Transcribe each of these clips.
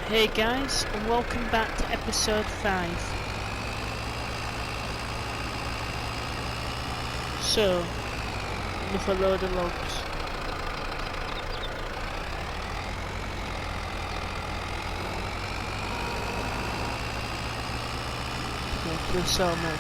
Hey guys, and welcome back to episode 5. So, another load of logs. Go to the sawmill.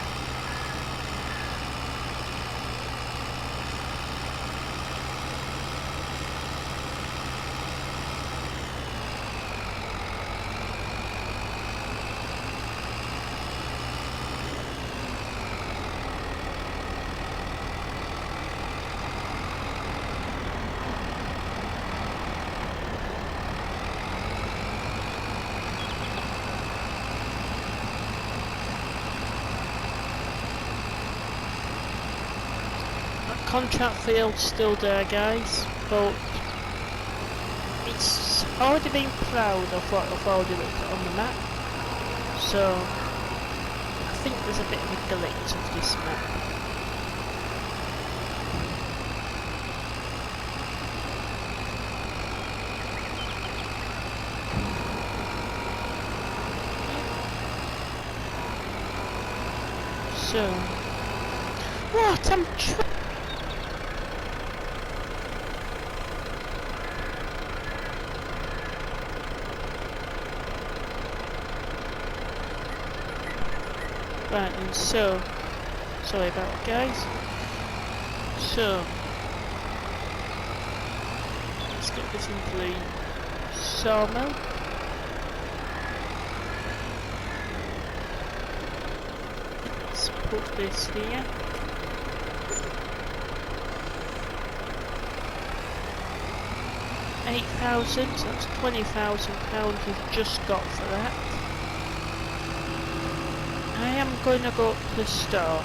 Contract field's still there, guys, but it's already been ploughed. I've already looked at on the map, so I think there's a bit of a glitch of this map. So, what? I'm Right, and so, sorry about that, guys. So, let's get this into the sawmill. Let's put this here. £8,000, so that's £20,000 we've just got for that. I am going to go up to the store.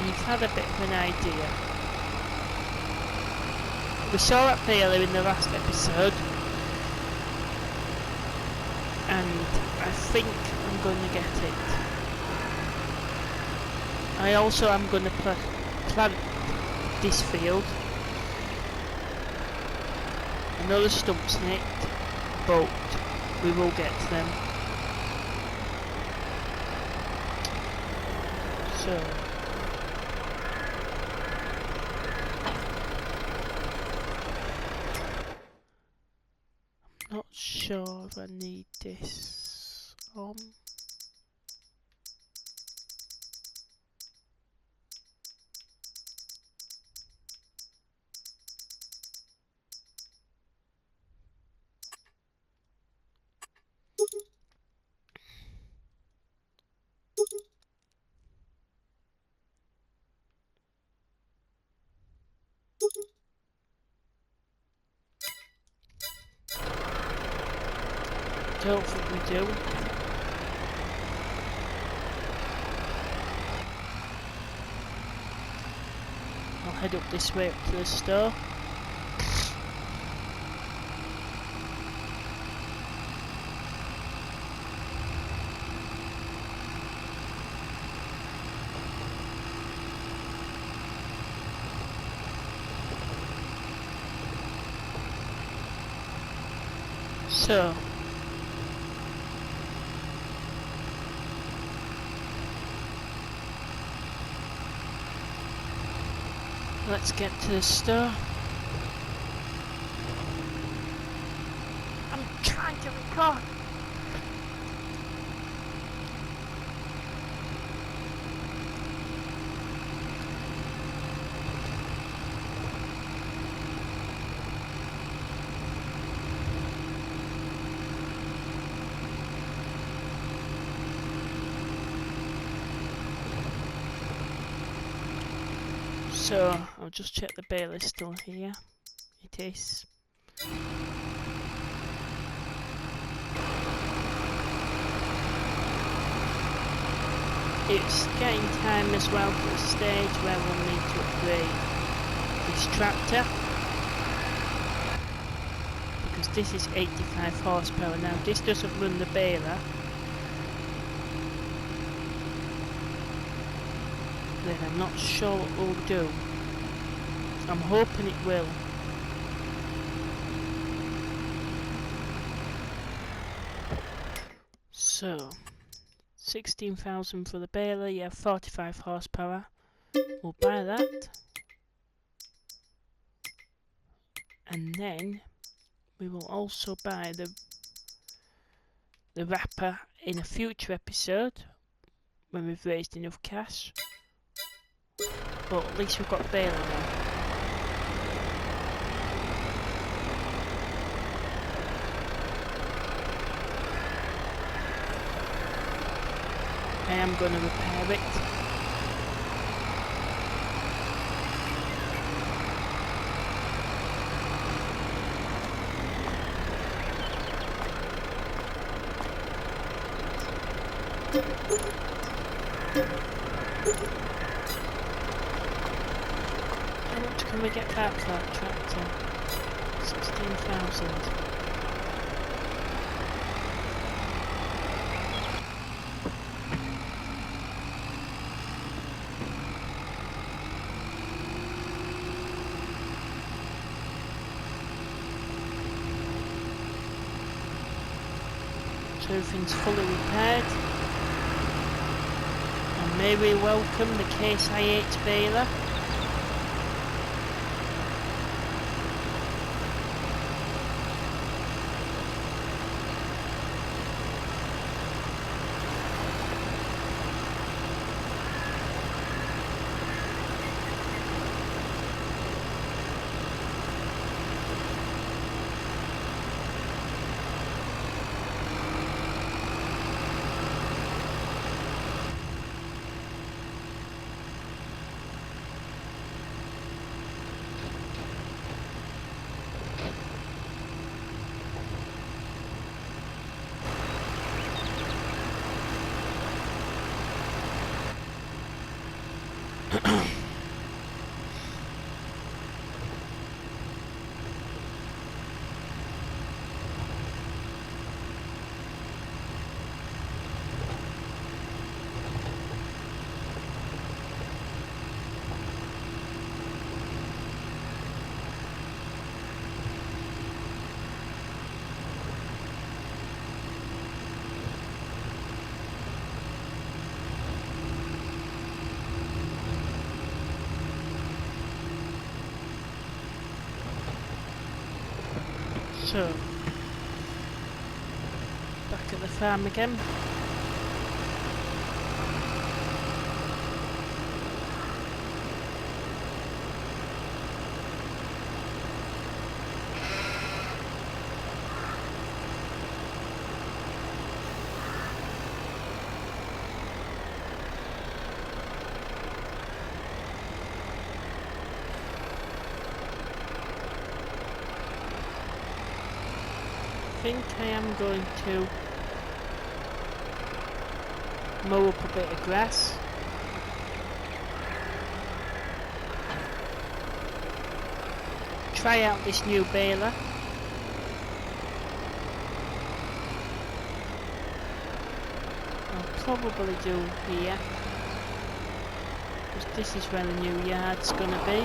You've had a bit of an idea. We saw that failure in the last episode, and I think I'm going to get it. I also am going to plant this field. I know the stumps nicked, but we will get to them. So, I'm not sure if I need this on. Don't think we do. I'll head up this way up to the store. So, let's get to the store. I'm trying to record. So, I'll just check the bale is still here. It is. It's getting time as well to the stage where we'll need to upgrade this tractor. Because this is 85 horsepower now. This doesn't run the baler. Then I'm not sure what we'll do. I'm hoping it will. So 16,000 for the baler. You have 45 horsepower. We'll buy that, and then we will also buy the wrapper in a future episode when we've raised enough cash. But at least we've got baler now. I am going to repair it. How much can we get back for that tractor? 16,000. So everything's fully repaired. And may we welcome the Case IH baler. So, back at the farm again. I think I am going to mow up a bit of grass. Try out this new baler. I'll probably do here, because this is where the new yard's gonna be.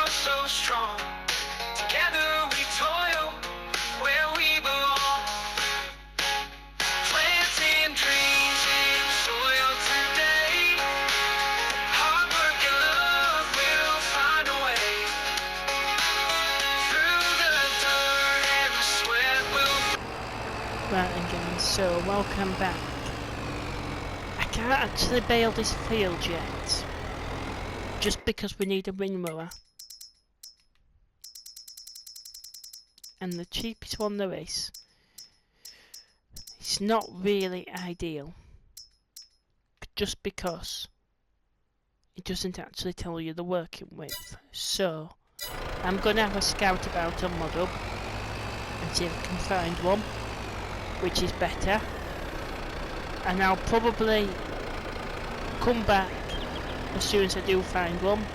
So strong, together we toil. Right then guys, so welcome back. I can't actually bale this field yet, just because we need a windmower. And the cheapest one there is, it's not really ideal, just because it doesn't actually tell you the working width. So I'm going to have a scout about on Mod Hub and see if I can find one which is better, and I'll probably come back as soon as I do find one,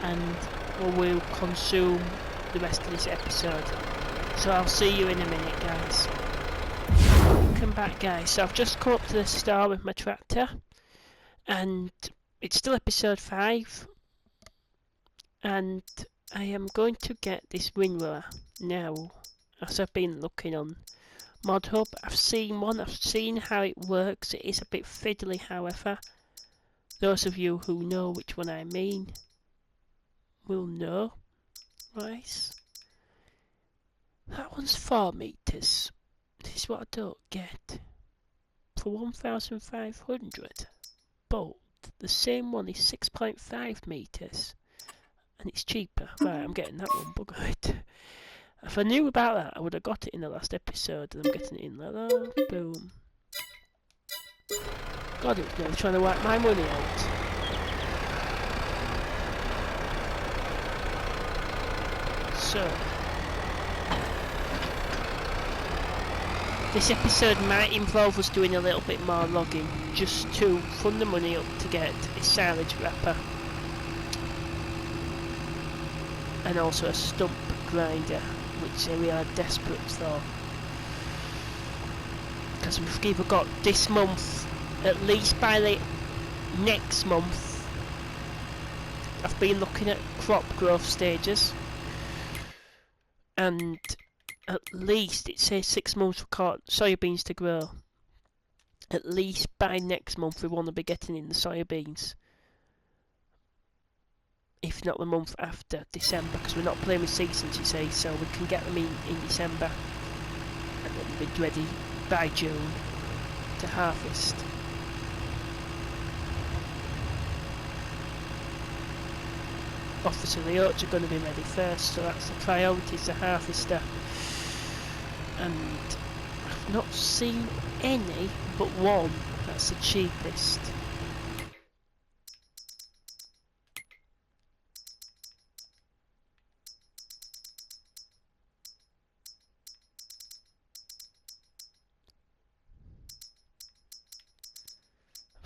and we'll consume the rest of this episode. So I'll see you in a minute guys. Welcome back guys. So I've just come up to the store with my tractor, and it's still episode 5, and I am going to get this windrower now. As I've been looking on Mod Hub, I've seen one, I've seen how it works. It is a bit fiddly, however. Those of you who know which one I mean will know. Right, that one's 4 meters. This is what I don't get for 1,500, but the same one is 6.5 meters and it's cheaper. Right, I'm getting that one, bugger it. If I knew about that, I would have got it in the last episode, and I'm getting it in like that. Boom. God, it was nearly trying to wipe my money out. So, this episode might involve us doing a little bit more logging, just to fund the money up to get a silage wrapper. And also a stump grinder, which we are desperate for, because we've either got this month, at least by the next month. I've been looking at crop growth stages, and at least it says 6 months for soybeans to grow. At least by next month we want to be getting in the soybeans, if not the month after December, because we're not playing with seasons, you see, so we can get them in December and then be ready by June to harvest. Obviously the oats are going to be ready first, so that's the priority, is the harvester. And I've not seen any but one that's the cheapest.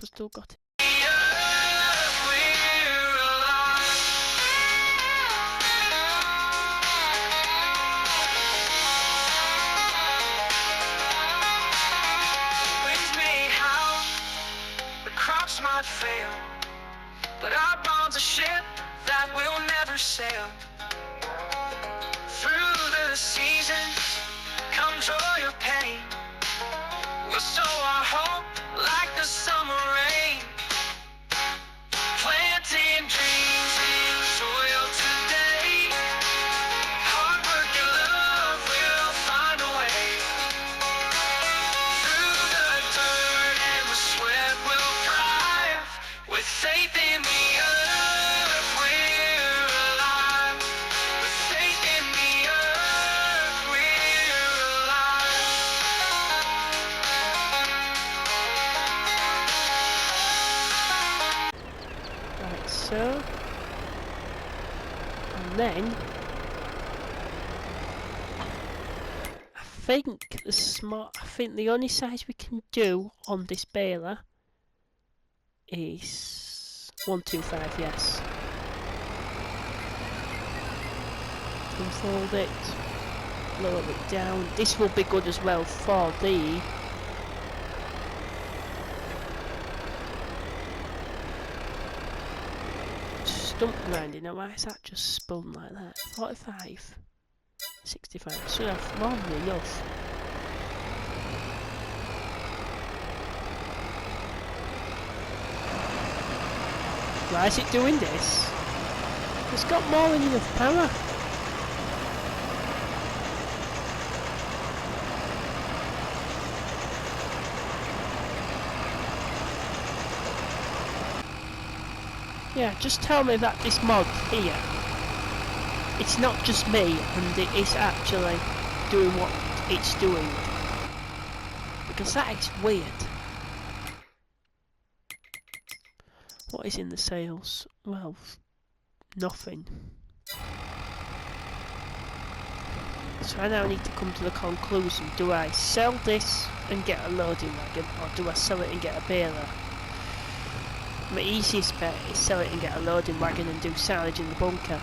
I've still got it. Might fail, but our bond's a ship that will never sail. Through the seasons, come joy or pain, we'll sow our hope like the summer rain, planting dreams in soil today. Hard work and love will find a way. Through the dirt and the sweat we'll thrive. With faith in the earth, we're alive. With faith in the earth, we're alive. Right, so, and then I think the only size we can do on this baler is 125, yes. Unfold it, lower it down. This will be good as well for the stump grinding. Now why is that just spun like that? 45, 65, should have more than enough. Why is it doing this? It's got more than enough power. Yeah, just tell me that this mod here, it's not just me and it is actually doing what it's doing. Because that is weird. What is in the sales? Well, nothing. So I now need to come to the conclusion, do I sell this and get a loading wagon, or do I sell it and get a baler? My easiest bet is sell it and get a loading wagon and do silage in the bunker.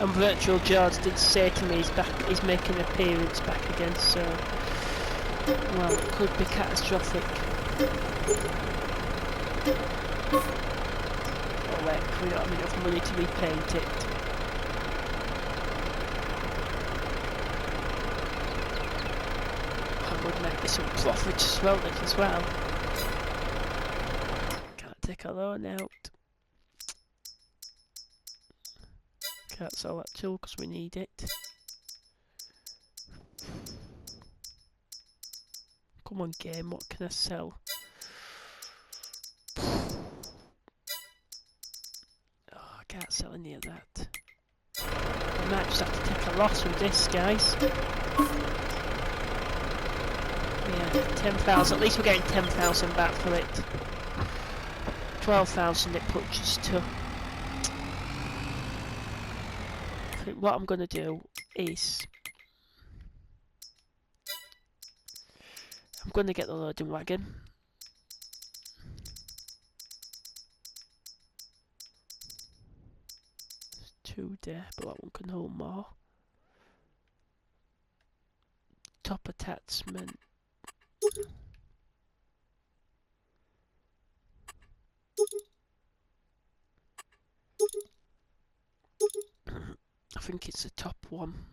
And Virtual George did say to me he's making an appearance back again, so well, it could be catastrophic. Oh wait, we don't have enough money to repaint it. That would make me some profit as well. Can't take a loan out. Can't sell that tool because we need it. Come on game, what can I sell? Oh, I can't sell any of that. I might just have to take a loss with this, guys. Yeah, 10,000, at least we're getting 10,000 back for it. 12,000 it puts us to. I think what I'm going to do is I'm going to get the loading wagon. There's 2 there, but that one can hold more. Top attachment. I think it's the top one.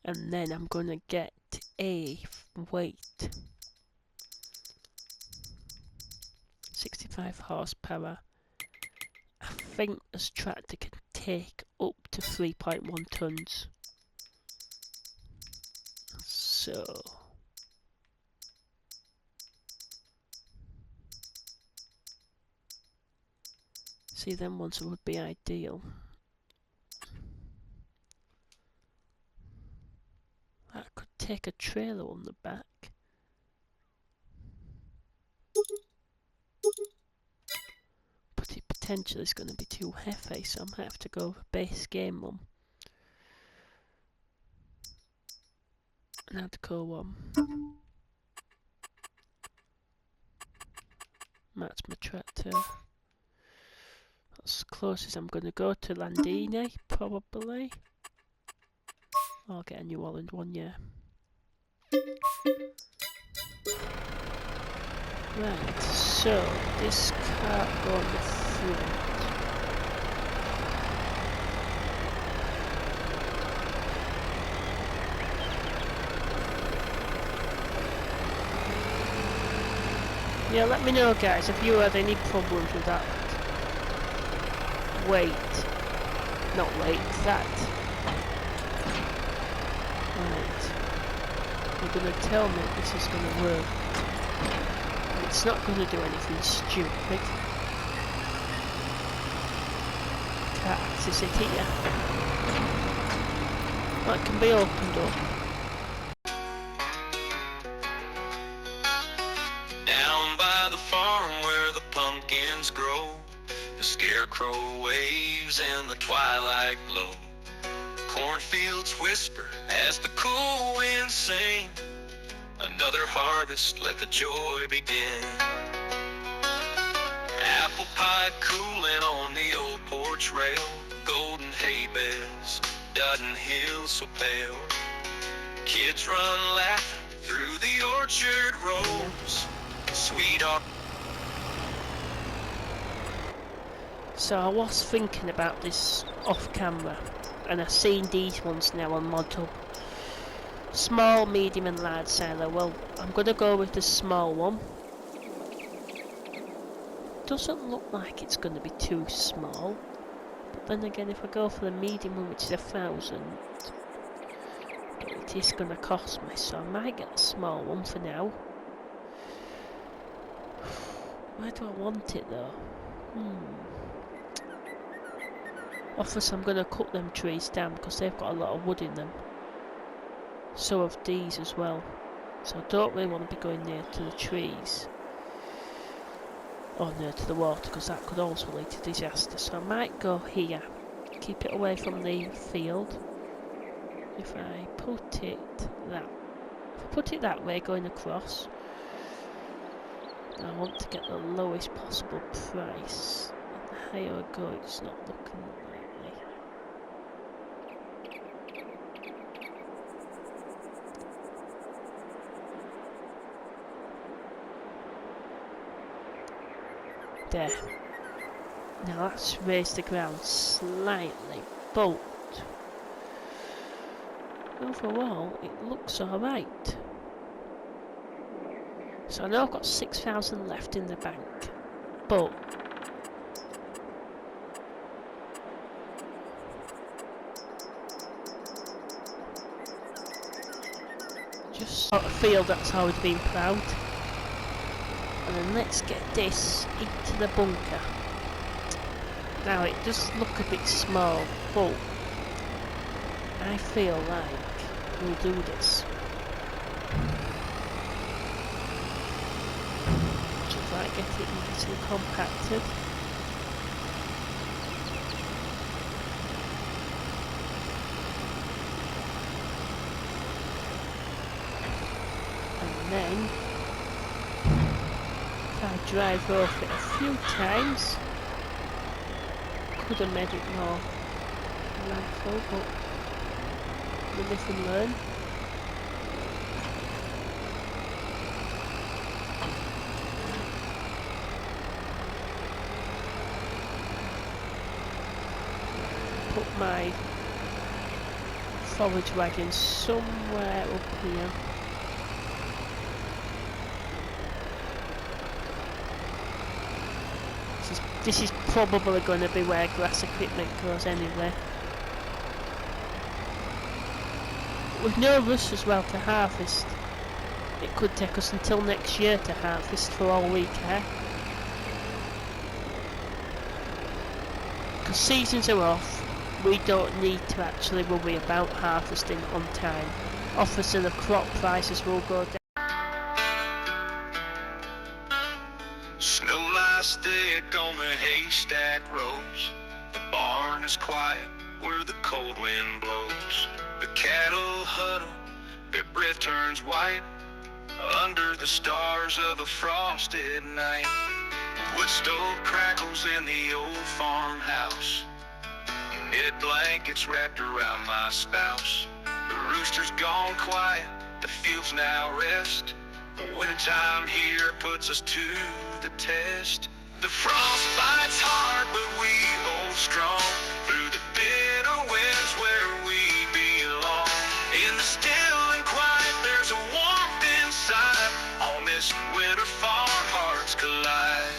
And then I'm gonna get a weight. 65 horsepower. I think this tractor can take up to 3.1 tons. So see, them ones would be ideal. That could take a trailer on the back. But it potentially is going to be too heavy, so I might have to go with a base game one. An hardcore one. That's my tractor. That's as close as I'm going to go to Landini, probably. I'll get a New Holland one, yeah. Right, so this can't go on the front. Yeah, let me know guys if you had any problems with that. That. Right. You're gonna tell me this is gonna work. It's not gonna do anything stupid. Can't access it here. Well, it can be opened up. Down by the farm where the pumpkins grow, the scarecrow waves in the twilight glow. Cornfields whisper as the cool winds sing. Another harvest, let the joy begin. Apple pie cooling on the old porch rail. Golden hay beds, dotting hills so pale. Kids run laughing through the orchard rows. sweetheart. So I was thinking about this off camera, and I've seen these ones now on ModHub. Small, medium and large sailor. Well, I'm going to go with the small one. Doesn't look like it's going to be too small. But then again, if I go for the medium one, which is 1,000, it is going to cost me. So I might get the small one for now. Where do I want it though? Obviously I'm going to cut them trees down because they've got a lot of wood in them. So have these as well. So I don't really want to be going near to the trees. Or near to the water, because that could also lead to disaster. So I might go here. Keep it away from the field. If I put it that way, going across, I want to get the lowest possible price. And the higher I go, it's not looking likely. There. Now let's raise the ground slightly, but overall it looks alright. So I know I've got 6,000 left in the bank, but just sort of field that's already been ploughed. And then let's get this into the bunker. Now it does look a bit small, but I feel like we'll do this. Just like get it nice and compacted. And then I drive over it a few times. Could have made it more landful, but we live and learn. Put my forage wagon somewhere up here. This is probably going to be where grass equipment goes anyway. With no rush as well to harvest. It could take us until next year to harvest for all we care. Because seasons are off, we don't need to actually worry about harvesting on time. Obviously the crop prices will go down. Snow lies thick on the haystack rows. The barn is quiet where the cold wind blows. The cattle huddle, their breath turns white under the stars of a frosted night. Wood stove crackles in the old farmhouse. Knit blankets wrapped around my spouse. The rooster's gone quiet, the fields now rest. The wintertime here puts us to the test. The frost bites hard, but we hold strong through the bitter winds where we belong. In the still and quiet, there's a warmth inside. On this winter farm, hearts collide.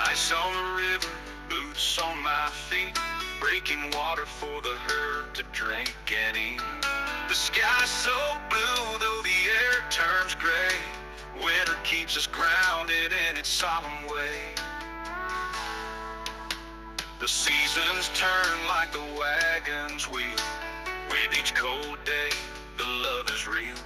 Ice on the river, boots on my feet, breaking water for the herd to drink and eat. The sky's so blue, though the air turns gray. Winter keeps us grounded in its solemn way. The seasons turn like the wagon's wheel. With each cold day, the love is real.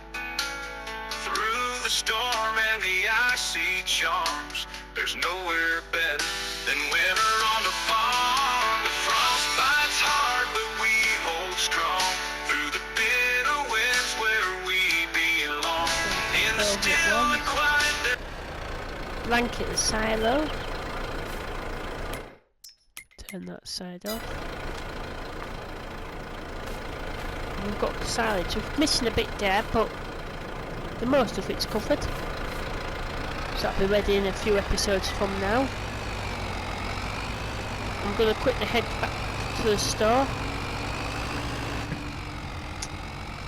Through the storm and the icy charms, there's nowhere better than winter on the farm. The frost bites hard, but we hold strong through the bitter winds where we belong. In the still and quiet. Blanket the silo. Turn that side off. We've got the silage. We're missing a bit there, but the most of it's covered. So that'll be ready in a few episodes from now. I'm going to quickly head back to the store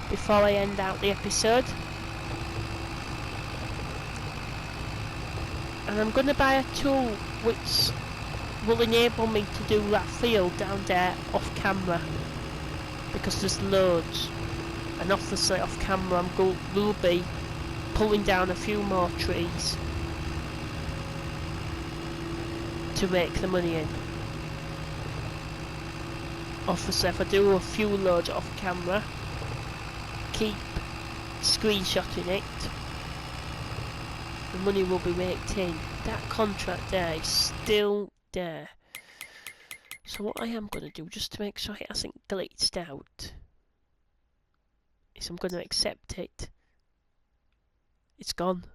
before I end out the episode. And I'm going to buy a tool which will enable me to do that field down there off camera, because there's loads, and obviously off camera we'll be pulling down a few more trees to make the money in. Obviously if I do a few loads off camera, keep screenshotting it, the money will be raked in. That contract there is still there. So what I am going to do, just to make sure it hasn't glitched out, is I'm going to accept it. It's gone.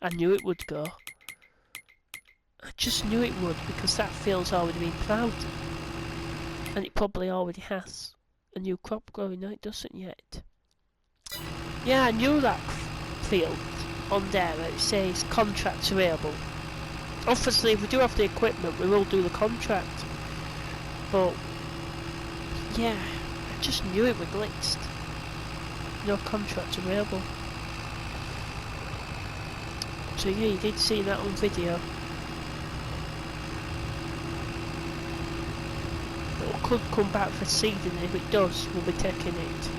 I knew it would go. I just knew it would, because that field's already been ploughed. And it probably already has a new crop growing. No, it doesn't yet. Yeah, I knew that field on there. It says contracts available. Obviously, if we do have the equipment, we will do the contract. But yeah, I just knew it was glitched. No contracts available. So yeah, you did see that on video. It could come back for seeding, and if it does, we'll be taking it.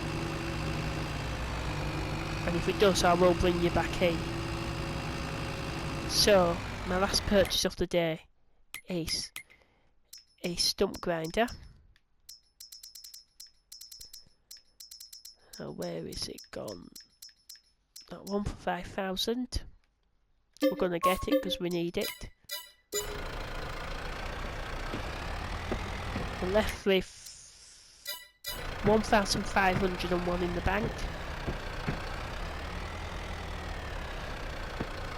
And if it does, I will bring you back in. So, my last purchase of the day is a stump grinder. Now where is it gone? That one for 5,000. We're gonna get it because we need it. We're left with 1,501 in the bank.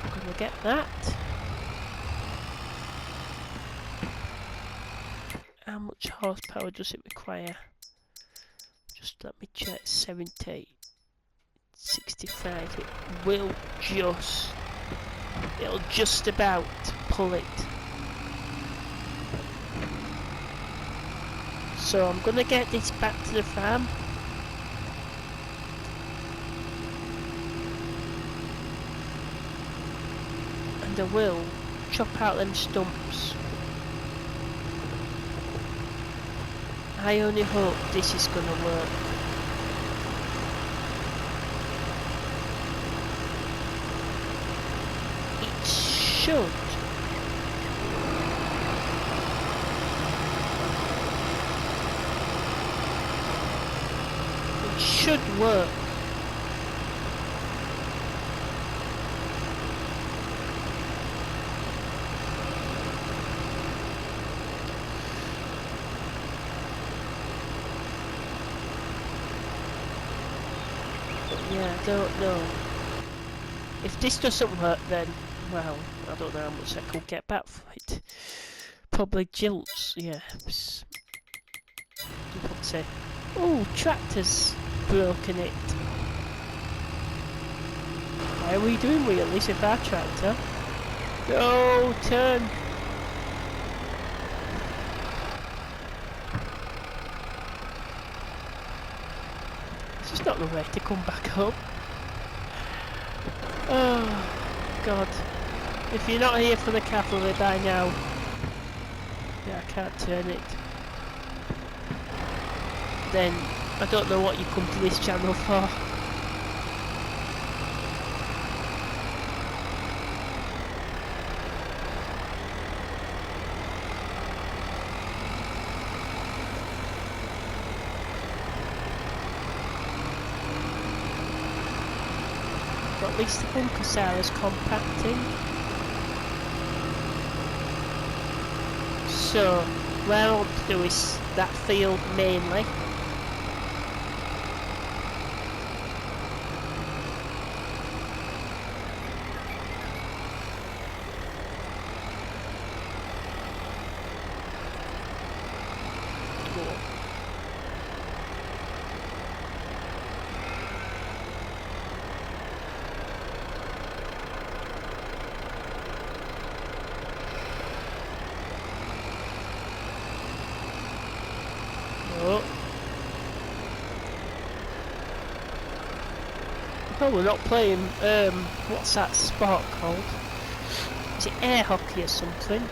I'm gonna get that. How much horsepower does it require? Just let me check. 70, 65. It will just. It'll just about pull it. So I'm gonna get this back to the farm. And I will chop out them stumps. I only hope this is gonna work. It should. It should work. Yeah, I don't know. If this doesn't work, then, well, I don't know how much I could get back for it. Probably jilts, yeah. I'd say, oh, tractor's broken it. Why are we doing wheelies with our tractor? No, turn! It's not the way to come back up. Oh, God. If you're not here for the cavalry by now, yeah, I can't turn it. Then, I don't know what you come to this channel for. But at least the bunker cell is compacting. So, what I want to do is that field mainly. Oh. Oh, we're not playing, what's that sport called? Is it air hockey or something?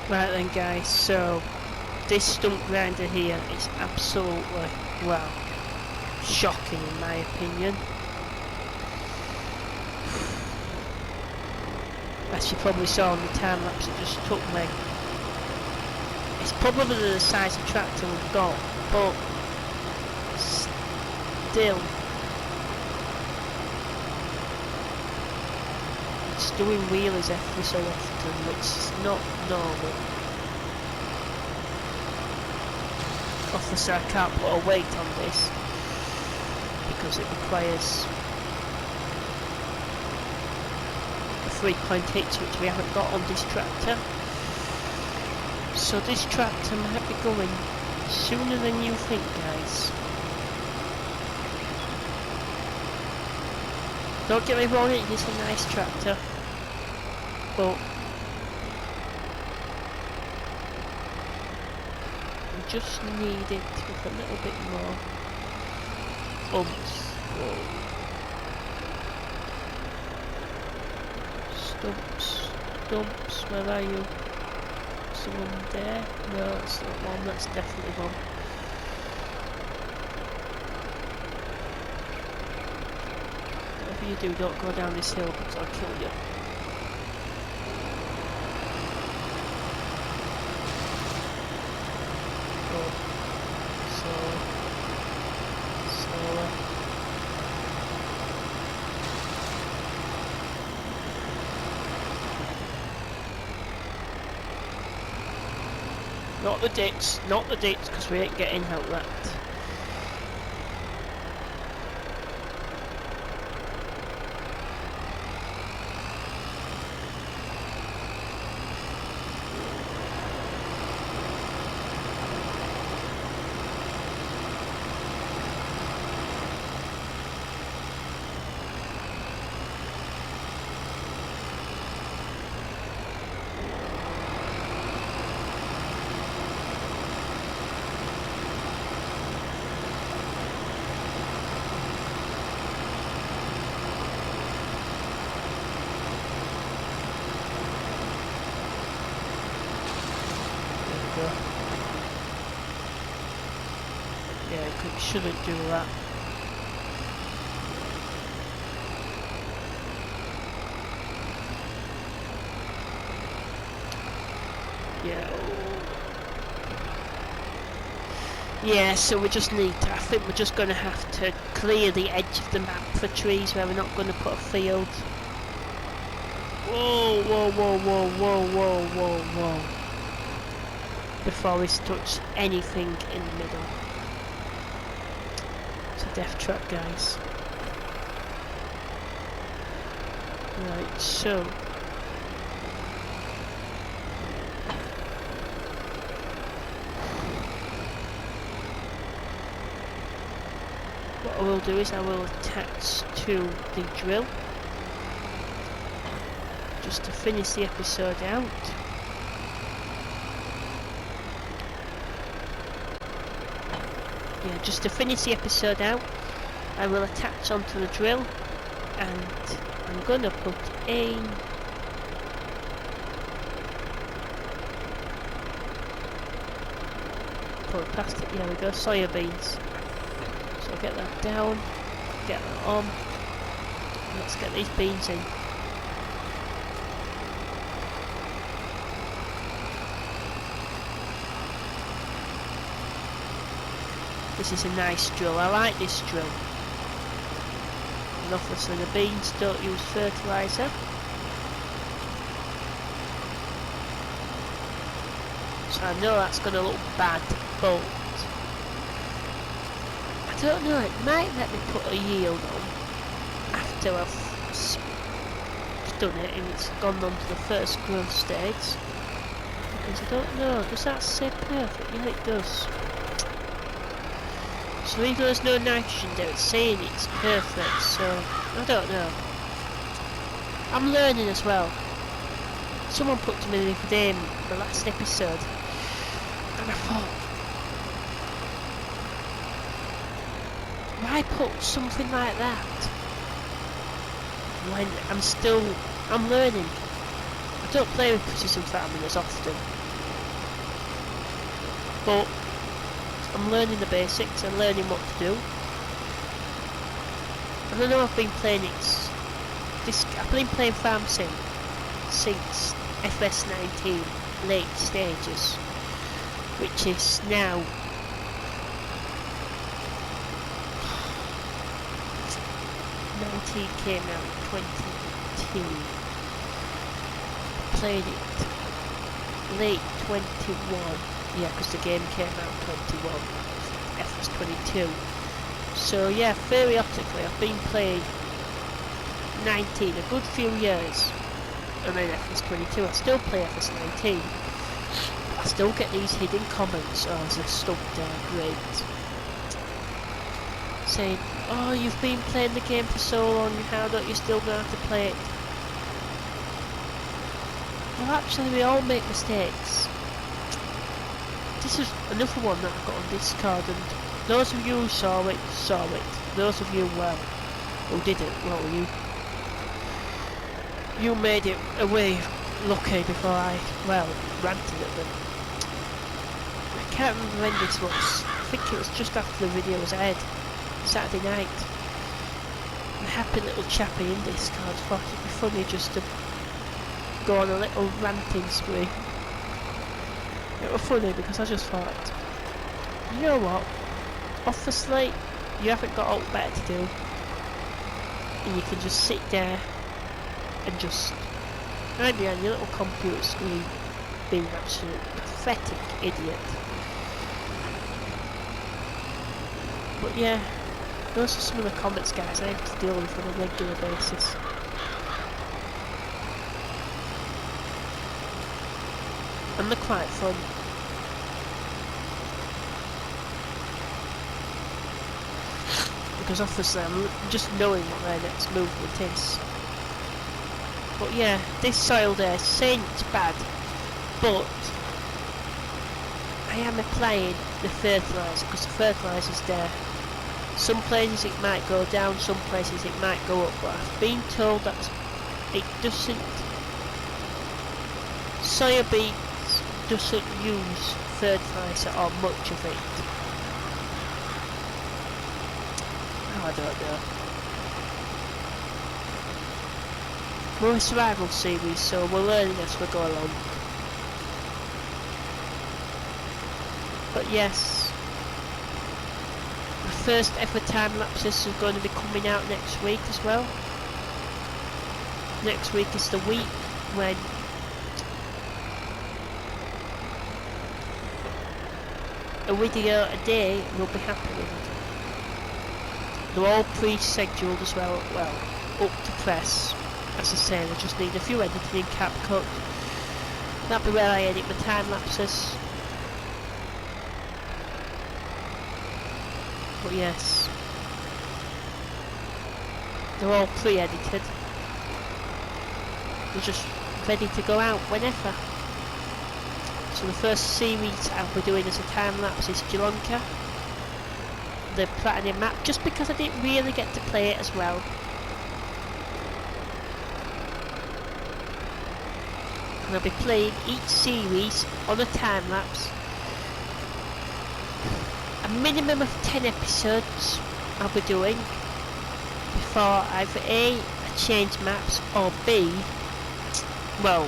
Right then guys, so this stump grinder here is absolutely, well, shocking in my opinion. As you probably saw on the time lapse it just took me. It's probably the size of tractor we've got, but still it's doing wheelies every so often, which is not normal. Obviously I can't put a weight on this because it requires a 3-point hitch, which we haven't got on this tractor. So this tractor might be going sooner than you think, guys. Don't get me wrong, it is a nice tractor, but we just need it with a little bit more oomph. Whoa. Stumps, where are you? Is the one there? No, it's not one, that's definitely one. Whatever you do, don't go down this hill because I'll kill you. Go. Slower. Not the ditch, because we ain't getting out that. Yeah, it shouldn't do that. Yeah, so we just need to, I think we're just going to have to clear the edge of the map for trees where we're not going to put a field. Whoa, whoa, whoa, whoa, whoa, whoa, whoa, whoa. Before we touch anything in the middle. It's a death trap, guys. Right, so what I will do is I will attach to the drill just to finish the episode out. Yeah, just to finish the episode out, I will attach onto the drill, and I'm gonna put in pull it past it. There we go, soya beans. So I'll get that down, get that on. Let's get these beans in. This is a nice drill, I like this drill. And obviously the beans don't use fertiliser. So I know that's going to look bad, but I don't know, it might let me put a yield on after I've done it and it's gone on to the first growth stage. Because I don't know, does that say perfect? Yeah, it does. So even though there's no nitrogen there, it's saying it's perfect, so I don't know. I'm learning as well. Someone put to me the other day in the last episode, and I thought, why put something like that when I'm learning. I don't play with precision farming as often, but I'm learning the basics and learning what to do. And I know I've been playing I've been playing Farm Sim since Fs19 late stages, which is now 19 came out in 22. Played it late 21. Yeah, because the game came out 21. Fs22. So yeah, periodically I've been playing 19 a good few years. And then Fs22. I still play Fs19. I still get these hidden comments. Oh, there's a stump there, great. Saying, oh, you've been playing the game for so long, how don't you still know how to play it? Well, actually, we all make mistakes. This is another one that I got on Discord, and those of you who saw it, saw it. Those of you, well, who didn't, well, you made it away lucky before I, well, ranted at them. I can't remember when this was. I think it was just after the video was aired. Saturday night. The happy little chappy in Discord thought it'd be funny just to go on a little ranting spree. It was funny because I just thought, you know what? Off the slate, you haven't got all better to do. And you can just sit there and just hide behind your little computer screen being an absolute pathetic idiot. But yeah, those are some of the comments, guys, I have to deal with on a regular basis. And they're quite fun. Because obviously I'm just knowing what their next movement is. But yeah, this soil there, saying it's bad, but I am applying the fertiliser because the fertiliser's there. Some places it might go down, some places it might go up, but I've been told that it doesn't, soya beans doesn't use fertiliser or much of it. Oh, I don't know. We're a survival series, so we're learning as we go along. But yes, the first ever time lapses is going to be coming out next week as well. Next week is the week when a video a day will be happening. They're all pre-scheduled as well, up to press. As I say, I just need a few editing in CapCut. That'll be where I edit my time lapses. But yes, they're all pre-edited. They're just ready to go out whenever. So the first series I'll be doing as a time lapse is Sri Lanka, the Platinum map, just because I didn't really get to play it as well. And I'll be playing each series on a time lapse. A minimum of 10 episodes I'll be doing before either A, I change maps, or B, well,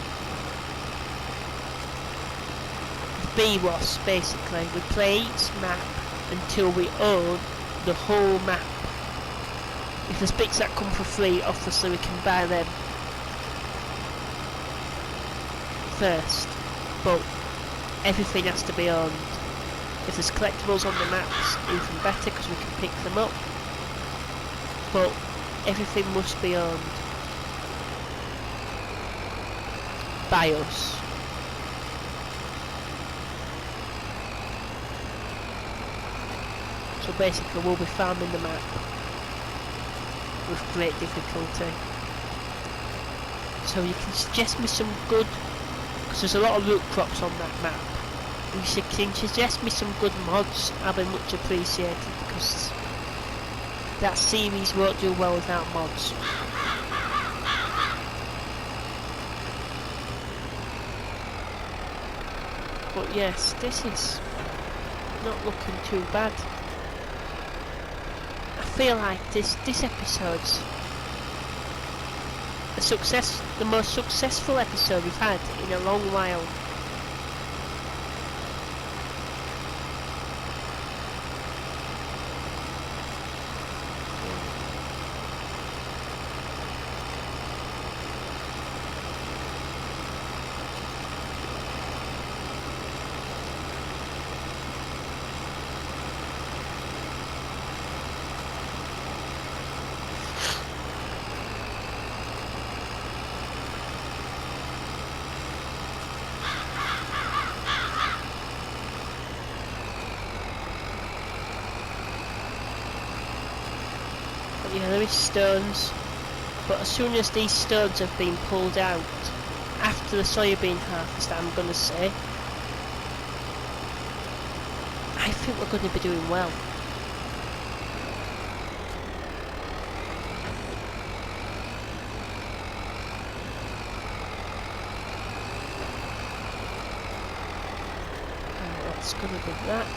B was basically we play each map until we own the whole map. If there's bits that come for free, obviously we can buy them first, but everything has to be owned. If there's collectibles on the maps, even better because we can pick them up, but everything must be owned by us. So basically we'll be farming the map with great difficulty. So you can suggest me some good, because there's a lot of root crops on that map. If you can suggest me some good mods, I'll be much appreciated, because that series won't do well without mods. But yes, this is not looking too bad. I feel like this episode's the most successful episode we've had in a long while. Yeah, there is stones, but as soon as these stones have been pulled out, after the soybean harvest, I'm gonna say, I think we're gonna be doing well. That's gonna be that.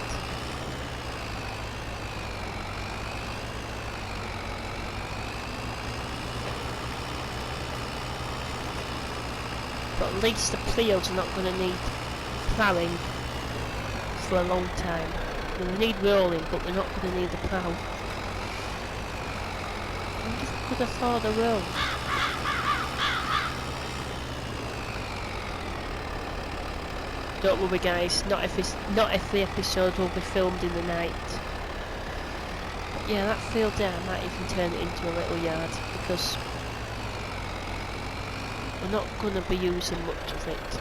But at least the Clios are not going to need ploughing for a long time. They need rolling, but they're not going to need the plough. I wonder if I could afford a roll. Don't worry guys, not if the episode will be filmed in the night. But yeah, that field there, I might even turn it into a little yard, because we're not going to be using much of it.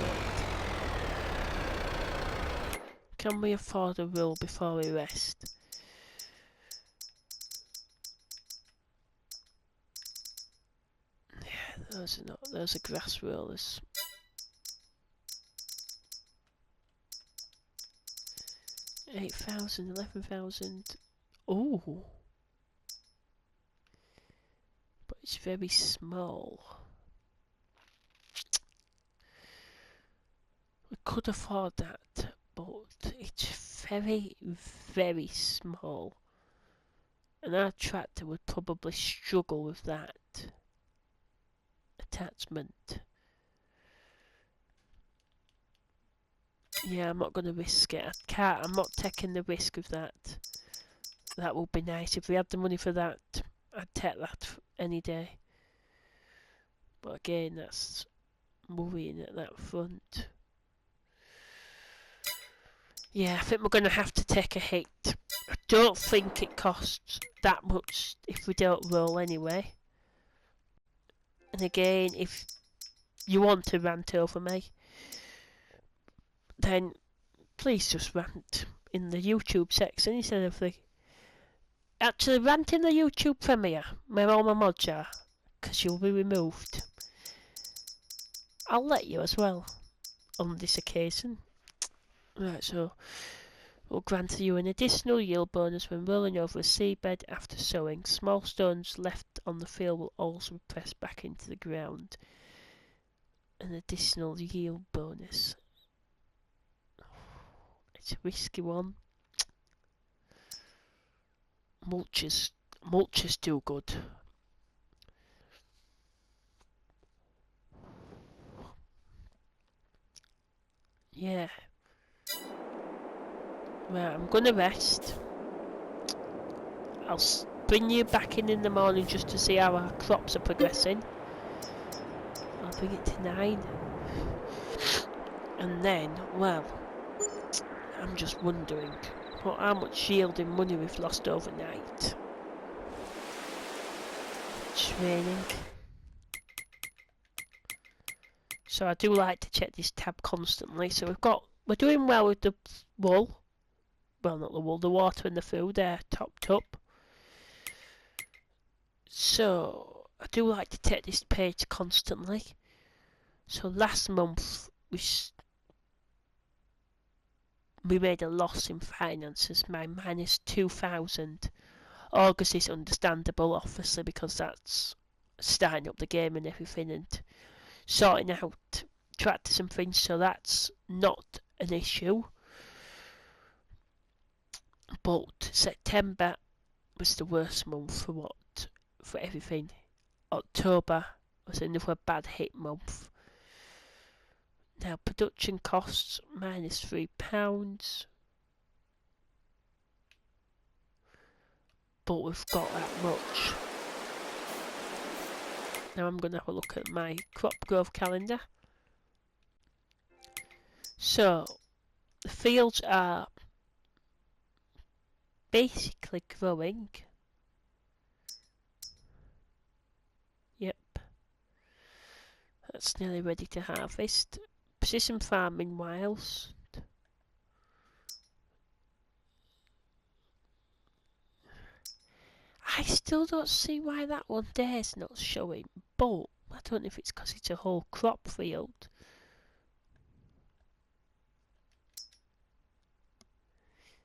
Right. Can we afford a roll before we rest? Yeah, those are grass rollers. $8,000, $11,000. Oh, but it's very small. We could afford that, but it's very, very small. And our tractor would probably struggle with that attachment. Yeah, I'm not going to risk it. I'm not taking the risk of that. That would be nice. If we had the money for that, I'd take that any day. But again, that's worrying at that front. Yeah, I think we're going to have to take a hit. I don't think it costs that much if we don't roll anyway. And again, if you want to rant over me, then please just rant in the YouTube section instead of the... Actually, rant in the YouTube premiere, where all my mods are, because you'll be removed. I'll let you as well, on this occasion. Right, so will grant you an additional yield bonus when rolling over a seabed after sowing. Small stones left on the field will also be pressed back into the ground. An additional yield bonus. It's a risky one. Mulch is too good. Yeah. Right, I'm gonna rest. I'll bring you back in the morning just to see how our crops are progressing. I'll bring it to 9. And then, well, I'm just wondering how much yield in money we've lost overnight. It's raining. So I do like to check this tab constantly. So we're doing well with the wool. Well, not the wool, the water and the food there, topped up. So I do like to take this page constantly. So last month we made a loss in finances, minus 2,000. August is understandable, obviously, because that's starting up the game and everything and sorting out tractors and things, so that's not an issue. But September was the worst month for everything. October was another bad hit month. Now production costs -£3. But we've got that much. Now I'm going to have a look at my crop growth calendar. So the fields are basically growing. Yep. That's nearly ready to harvest. Precision farming whilst. I still don't see why that one there's not showing, but I don't know if it's because it's a whole crop field.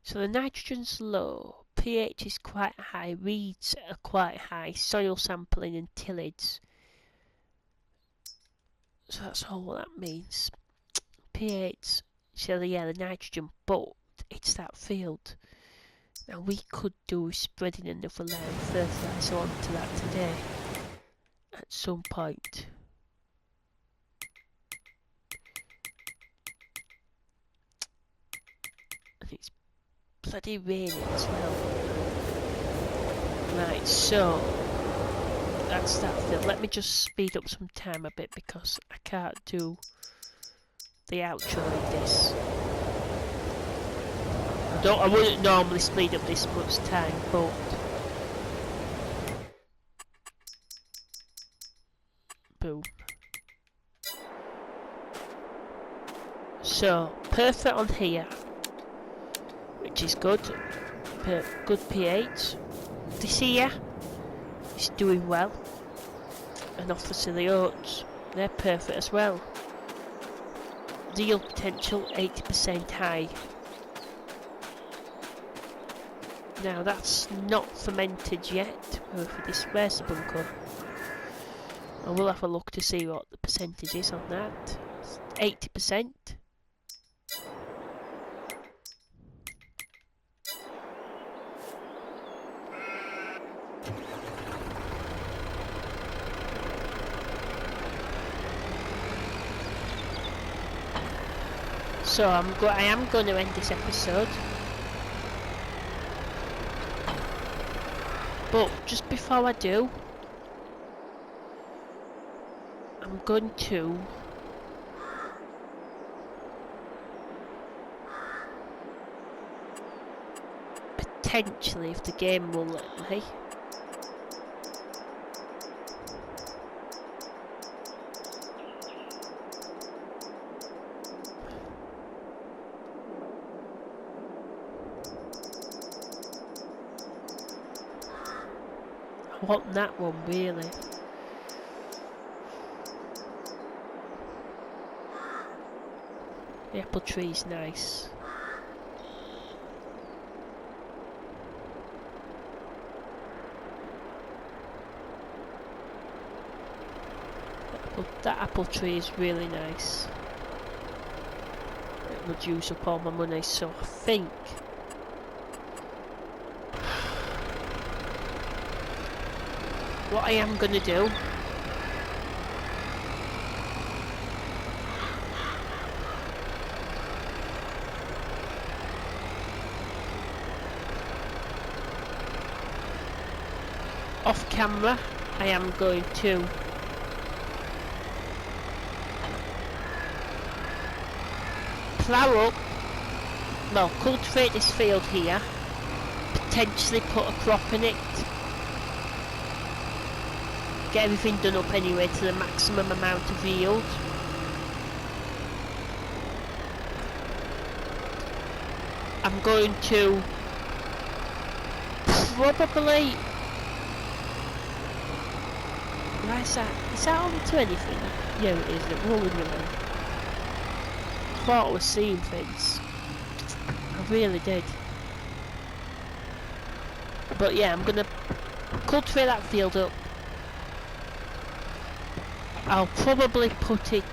So the nitrogen's low, pH is quite high, reeds are quite high, soil sampling and tillage. So that's all what that means. pH, so yeah, the nitrogen, but it's that field. Now we could do spreading another layer of fertiliser onto that today, at some point. And it's bloody raining as well. Right, so that's that field. Let me just speed up some time a bit because I can't do the outro in this. I wouldn't normally speed up this much time, but boom. So perfect on here, which is good. Good pH. This here is doing well, and obviously the oats, they're perfect as well. Yield potential 80% high. Now that's not fermented yet. Where's the bunker? I will have a look to see what the percentage is on that. It's 80%. So I am going to end this episode. But just before I do, I'm going to potentially, if the game will let me, I want that one really. The apple tree's nice. That apple tree is really nice. It would use up all my money, so I think what I am going to do off camera, I am going to plough up, well, cultivate this field here, potentially put a crop in it, get everything done up anyway to the maximum amount of yield. I'm going to probably, why is that on to anything? Yeah it is, it's rolling around. I thought I was seeing things, I really did. But yeah, I'm gonna cultivate that field up. I'll probably put it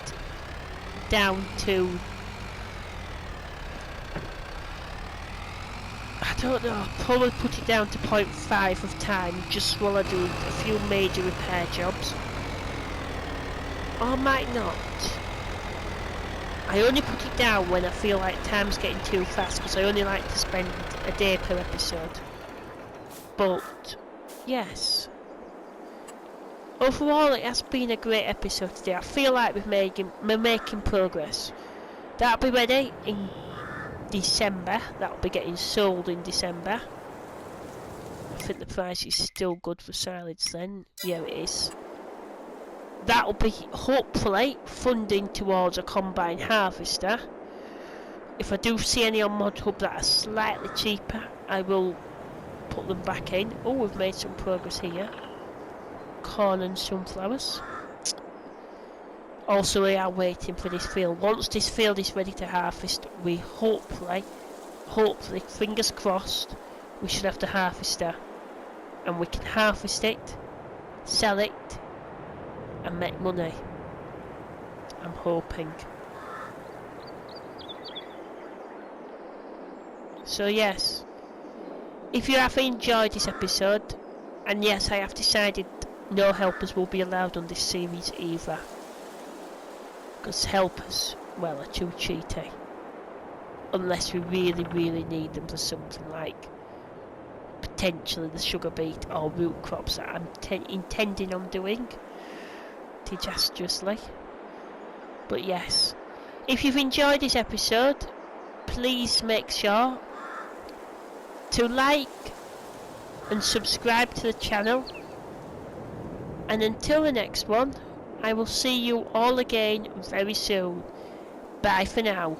down to don't know, I'll probably put it down to 0.5 of time just while I do a few major repair jobs. Or I might not. I only put it down when I feel like time's getting too fast, because I only like to spend a day per episode. But, yes. Overall, it has been a great episode today. I feel like we're making progress. That'll be ready in December. That'll be getting sold in December. I think the price is still good for silage then. Yeah, it is. That'll be hopefully funding towards a combine harvester. If I do see any on Mod Hub that are slightly cheaper, I will put them back in. Oh, we've made some progress here. Corn and sunflowers. Also, we are waiting for this field. Once this field is ready to harvest, we hopefully, fingers crossed, we should have the harvester. And we can harvest it, sell it, and make money. I'm hoping. So yes, if you have enjoyed this episode, and yes, I have decided no helpers will be allowed on this series either, because helpers, well, are too cheaty, unless we really need them for something like potentially the sugar beet or root crops that I'm intending on doing disastrously. But yes, if you've enjoyed this episode, please make sure to like and subscribe to the channel, and until the next one, I will see you all again very soon. Bye for now.